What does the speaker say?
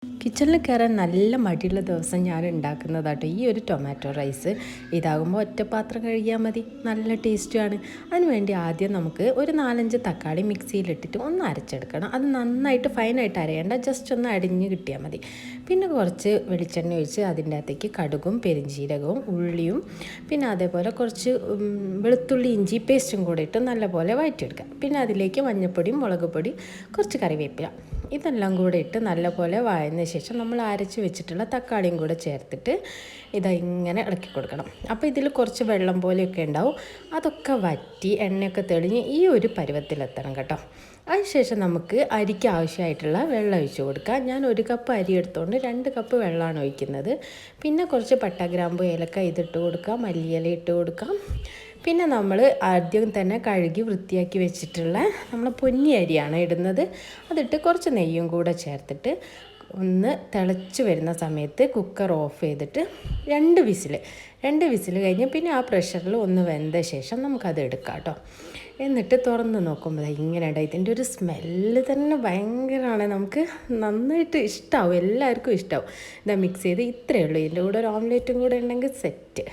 കിച്ചണിൽ കയറാൻ നല്ല മടിയുള്ള ദിവസം ഞാൻ ഉണ്ടാക്കുന്നതാട്ടോ ഈ ഒരു ടൊമാറ്റോ റൈസ്. ഇതാകുമ്പോൾ ഒറ്റ പാത്രം കഴുകിയാൽ മതി, നല്ല ടേസ്റ്റുമാണ്. അതിനുവേണ്ടി ആദ്യം നമുക്ക് ഒരു 4-5 തക്കാളി മിക്സിയിലിട്ടിട്ട് ഒന്ന് അരച്ചെടുക്കണം. അത് നന്നായിട്ട് ഫൈനായിട്ട് അരയേണ്ട, ജസ്റ്റ് ഒന്ന് അടിഞ്ഞ് കിട്ടിയാൽ മതി. പിന്നെ കുറച്ച് വെളിച്ചെണ്ണ ഒഴിച്ച് അതിൻ്റെ അകത്തേക്ക് കടുകും പെരിഞ്ചീരകവും ഉള്ളിയും പിന്നെ അതേപോലെ കുറച്ച് വെളുത്തുള്ളി ഇഞ്ചി പേസ്റ്റും കൂടെ ഇട്ട് നല്ലപോലെ വഴറ്റിയെടുക്കുക. പിന്നെ അതിലേക്ക് മഞ്ഞൾപ്പൊടി, മുളക് പൊടി, കുറച്ച് കറിവേപ്പില, ഇതെല്ലാം കൂടെ ഇട്ട് നല്ലപോലെ വഴന്ന ശേഷം നമ്മൾ അരച്ച് വെച്ചിട്ടുള്ള തക്കാളിയും കൂടെ ചേർത്തിട്ട് ഇങ്ങനെ ഇളക്കി കൊടുക്കണം. അപ്പോൾ ഇതിൽ കുറച്ച് വെള്ളം പോലെയൊക്കെ ഉണ്ടാവും, അതൊക്കെ വറ്റി എണ്ണയൊക്കെ തെളിഞ്ഞ് ഈ ഒരു പരുവത്തിലെത്തണം കേട്ടോ. അതിനുശേഷം നമുക്ക് അരിക്ക് ആവശ്യമായിട്ടുള്ള വെള്ളം ഒഴിച്ച് കൊടുക്കാം. ഞാൻ 1 കപ്പ് അരി എടുത്തുകൊണ്ട് 2 കപ്പ് വെള്ളമാണ് ഒഴിക്കുന്നത്. പിന്നെ കുറച്ച് പട്ട, ഗ്രാമ്പു, ഏലക്ക ഇതിട്ട് കൊടുക്കാം, മല്ലിയില ഇട്ട് കൊടുക്കാം. പിന്നെ നമ്മൾ ആദ്യം തന്നെ കഴുകി വൃത്തിയാക്കി വെച്ചിട്ടുള്ള നമ്മൾ പൊന്നി അരിയാണ് ഇടുന്നത്. അതിട്ട് കുറച്ച് നെയ്യും കൂടെ ചേർത്തിട്ട് ഒന്ന് തിളച്ച് വരുന്ന സമയത്ത് കുക്കർ ഓഫ് ചെയ്തിട്ട് 2 വിസിൽ കഴിഞ്ഞ് പിന്നെ ആ പ്രഷറിൽ ഒന്ന് വെന്ത ശേഷം നമുക്കത് എടുക്കാം കേട്ടോ. എന്നിട്ട് തുറന്ന് നോക്കുമ്പോൾ ഇങ്ങനെ ഉണ്ടായി. ഇതിൻ്റെ ഒരു സ്മെല്ല് തന്നെ ഭയങ്കരമാണ്, നമുക്ക് നന്നായിട്ട് ഇഷ്ടമാവും, എല്ലാവർക്കും ഇഷ്ടമാവും. ഇതാ മിക്സ് ചെയ്ത് ഇത്രയേ ഉള്ളൂ. ഇതിൻ്റെ കൂടെ ഒരു ഓംലേറ്റും കൂടെ ഉണ്ടെങ്കിൽ സെറ്റ്.